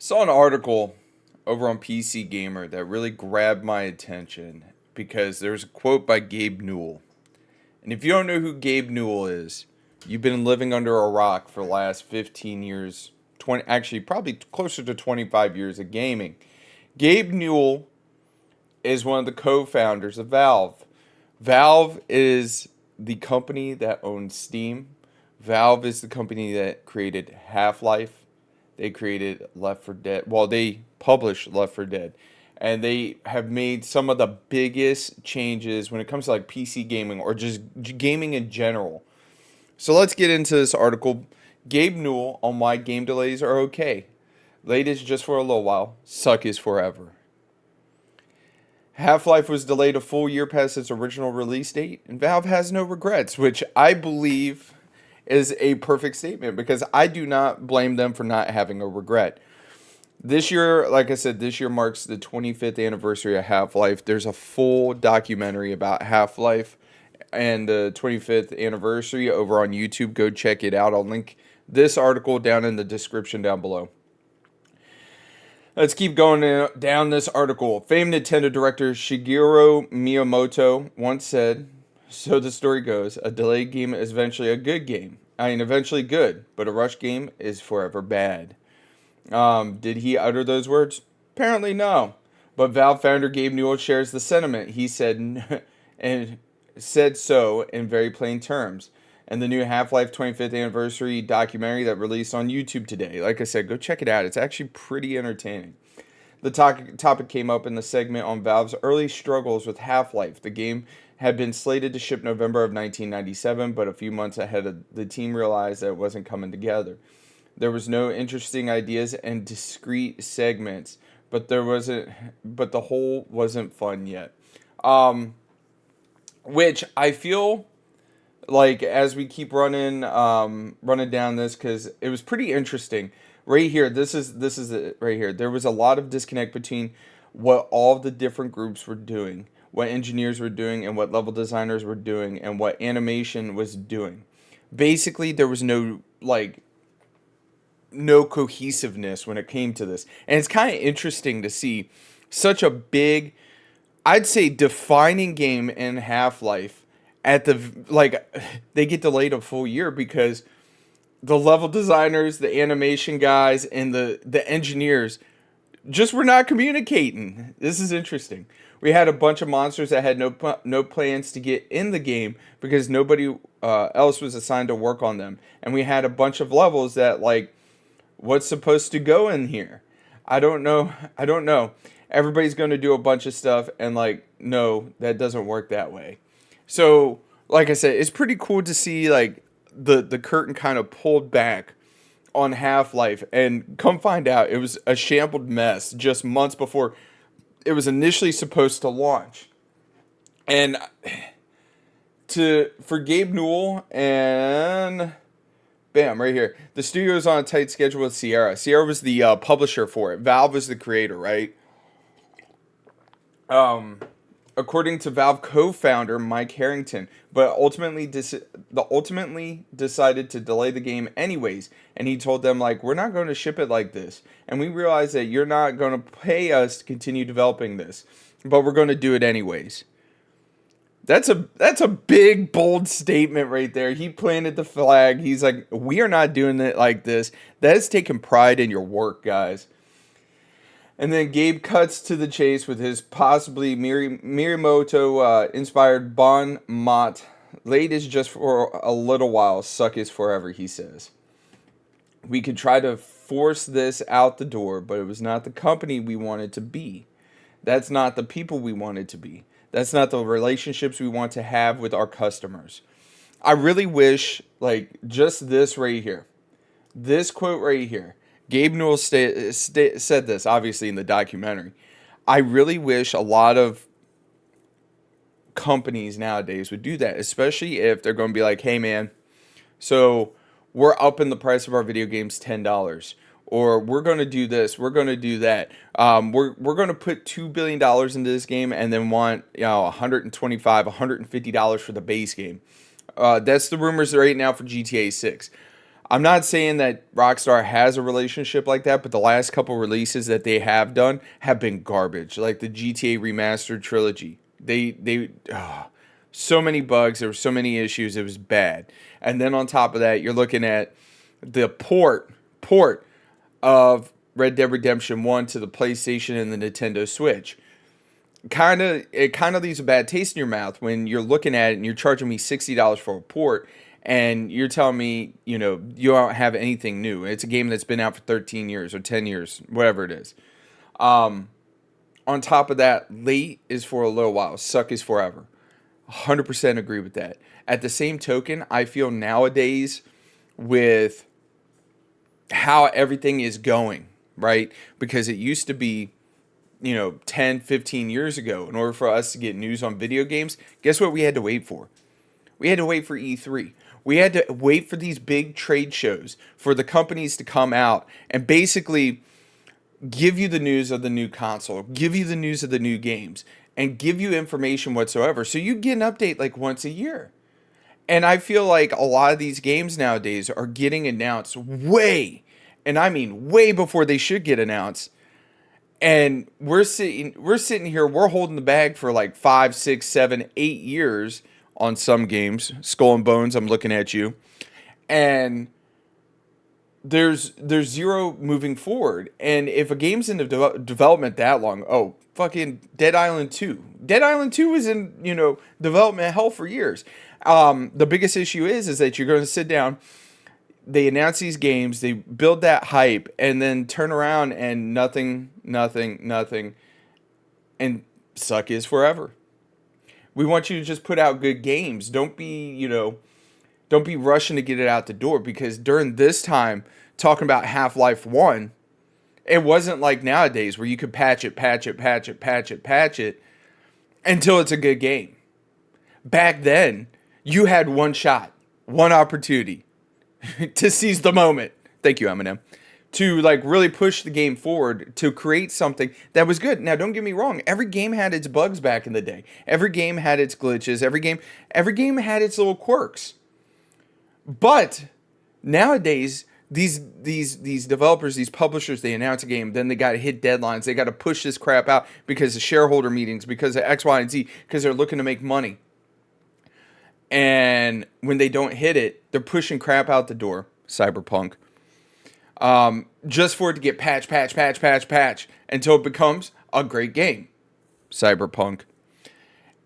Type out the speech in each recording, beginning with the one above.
Saw an article over on PC Gamer that really grabbed my attention because there's a quote by Gabe Newell. And if you don't know who Gabe Newell is, you've been living under a rock for the last 15 years, 20 actually probably closer to 25 years of gaming. Gabe Newell is one of the co-founders of Valve. Valve is the company that owns Steam. Valve is the company that created Half-Life. They created Left 4 Dead. Well, they published Left 4 Dead. And they have made some of the biggest changes when it comes to like PC gaming or just gaming in general. So let's get into this article. Gabe Newell on why game delays are okay. Late is just for a little while. Suck is forever. Half-Life was delayed a full year past its original release date, and Valve has no regrets, which I believe is a perfect statement because I do not blame them for not having a regret. This year, like I said, this year marks the 25th anniversary of Half-Life. There's a full documentary about Half-Life and the 25th anniversary over on YouTube. Go check it out. I'll link this article down in the description down below. Let's keep going down this article. Famed Nintendo director Shigeru Miyamoto once said, so the story goes, a delayed game is eventually a good game. Eventually good, but a rushed game is forever bad. Did he utter those words? Apparently no. But Valve founder Gabe Newell shares the sentiment. He said, and said so in very plain terms. And the new Half-Life 25th anniversary documentary that released on YouTube today. Like I said, go check it out. It's actually pretty entertaining. The topic came up in the segment on Valve's early struggles with Half-Life. The game had been slated to ship November of 1997, but a few months ahead, the team realized that it wasn't coming together. There was no interesting ideas and discrete segments, but the whole wasn't fun yet. Which I feel like as we keep running down this, because it was pretty interesting right here. This is it right here. There was a lot of disconnect between what all of the different groups were doing, what engineers were doing, and what level designers were doing, and what animation was doing. Basically, there was no cohesiveness when it came to this, and it's kind of interesting to see such a big, I'd say, defining game in Half-Life at they get delayed a full year because the level designers, the animation guys, and the engineers just were not communicating. This is interesting. We had a bunch of monsters that had no plans to get in the game because nobody else was assigned to work on them, and we had a bunch of levels that what's supposed to go in here? I don't know. Everybody's going to do a bunch of stuff, and no, that doesn't work that way. So, like I said, it's pretty cool to see the curtain kind of pulled back on Half-Life, and come find out it was a shambled mess just months before it was initially supposed to launch. And for Gabe Newell and bam, right here, the studio is on a tight schedule with Sierra. Sierra was the publisher for it. Valve was the creator, right? According to Valve co-founder Mike Harrington, but ultimately decided to delay the game anyways, and he told them we're not going to ship it like this, and we realize that you're not going to pay us to continue developing this, but we're going to do it anyways. That's a big bold statement right there. He planted the flag. He's like, we are not doing it like this. That is taking pride in your work, guys. And then Gabe cuts to the chase with his possibly Miyamoto inspired Bon Mot. Late is just for a little while, suck is forever, he says. We could try to force this out the door, but it was not the company we wanted to be. That's not the people we wanted to be. That's not the relationships we want to have with our customers. I really wish, just this right here, this quote right here, Gabe Newell said this, obviously, in the documentary. I really wish a lot of companies nowadays would do that, especially if they're going to be like, hey, man, so we're upping the price of our video games $10. Or we're going to do this, we're going to do that. We're going to put $2 billion into this game and then want $125, $150 for the base game. That's the rumors right now for GTA 6. I'm not saying that Rockstar has a relationship like that, but the last couple releases that they have done have been garbage. Like the GTA Remastered trilogy, so many bugs. There were so many issues. It was bad. And then on top of that, you're looking at the port of Red Dead Redemption 1 to the PlayStation and the Nintendo Switch. It kind of leaves a bad taste in your mouth when you're looking at it and you're charging me $60 for a port and you're telling me, you know, you don't have anything new. It's a game that's been out for 13 years or 10 years, whatever it is. On top of that, late is for a little while, suck is forever. 100% agree with that. At the same token, I feel nowadays with how everything is going, right? Because it used to be, you know, 10, 15 years ago, in order for us to get news on video games, guess what we had to wait for? We had to wait for E3. We had to wait for these big trade shows for the companies to come out and basically give you the news of the new console, give you the news of the new games, and give you information whatsoever. So you get an update like once a year. And I feel like a lot of these games nowadays are getting announced way, and I mean way before they should get announced. And we're sitting here, we're holding the bag for like 5, 6, 7, 8 years on some games. Skull and Bones, I'm looking at you. And there's zero moving forward. And if a game's in development that long, oh, fucking Dead Island 2. Dead Island 2 was in, you know, development hell for years. The biggest issue is that you're going to sit down, they announce these games, they build that hype, and then turn around and nothing, and suck is forever. We want you to just put out good games. Don't be rushing to get it out the door, because during this time, talking about Half-Life 1, it wasn't like nowadays where you could patch it until it's a good game. Back then, you had one shot, one opportunity to seize the moment. Thank you, Eminem. To like really push the game forward, to create something that was good. Now, don't get me wrong. Every game had its bugs back in the day. Every game had its glitches. Every game had its little quirks. But nowadays, these developers, these publishers, they announce a game, then they got to hit deadlines. They got to push this crap out because of shareholder meetings, because of X, Y, and Z, because they're looking to make money. And when they don't hit it, they're pushing crap out the door. Cyberpunk. Just for it to get patch until it becomes a great game. Cyberpunk.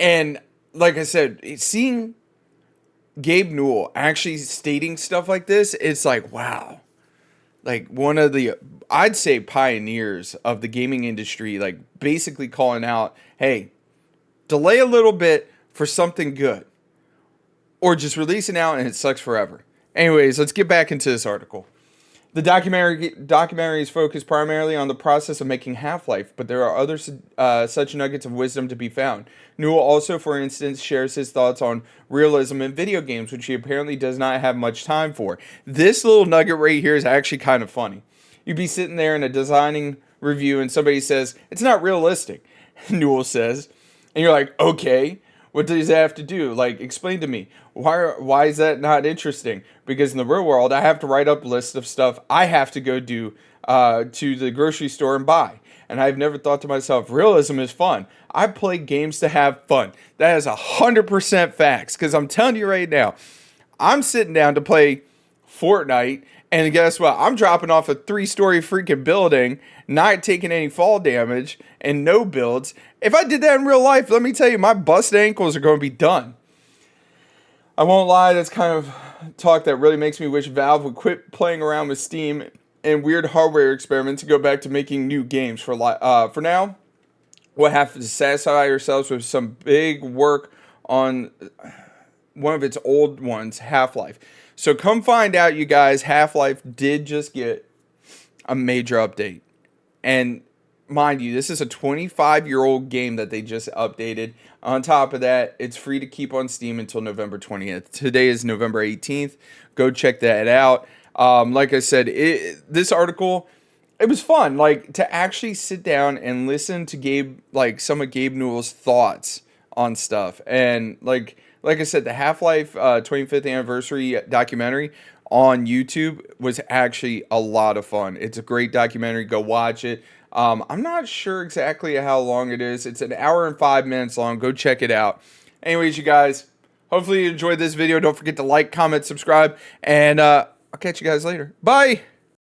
And like I said, seeing Gabe Newell actually stating stuff like this, it's like, wow. Like one of the, I'd say, pioneers of the gaming industry, like basically calling out, hey, delay a little bit for something good. Or just release it now and it sucks forever. Anyways, let's get back into this article. The documentary is focused primarily on the process of making Half-Life, but there are other such nuggets of wisdom to be found. Newell also, for instance, shares his thoughts on realism in video games, which he apparently does not have much time for. This little nugget right here is actually kind of funny. You'd be sitting there in a designing review and somebody says, it's not realistic, Newell says. And you're like, okay. What does that have to do? Like, explain to me. Why is that not interesting? Because in the real world, I have to write up lists of stuff I have to go do to the grocery store and buy. And I've never thought to myself, realism is fun. I play games to have fun. That is 100% facts. Because I'm telling you right now, I'm sitting down to play Fortnite, and guess what? I'm dropping off a 3-story freaking building, not taking any fall damage, and no builds. If I did that in real life, let me tell you, my busted ankles are going to be done. I won't lie, that's kind of talk that really makes me wish Valve would quit playing around with Steam and weird hardware experiments and go back to making new games. For now, we'll have to satisfy ourselves with some big work on one of its old ones, Half-Life. So come find out, you guys, Half-Life did just get a major update. And mind you, this is a 25-year-old game that they just updated. On top of that, it's free to keep on Steam until November 20th. Today is November 18th. Go check that out. Like I said, this article, it was fun. Like, to actually sit down and listen to some of Gabe Newell's thoughts on stuff. And like I said, the Half-Life 25th anniversary documentary, on YouTube was actually a lot of fun. It's a great documentary. Go watch it. I'm not sure exactly how long it is. It's an hour and 5 minutes long. Go check it out. Anyways, you guys, hopefully you enjoyed this video. Don't forget to like, comment, subscribe, and I'll catch you guys later. Bye!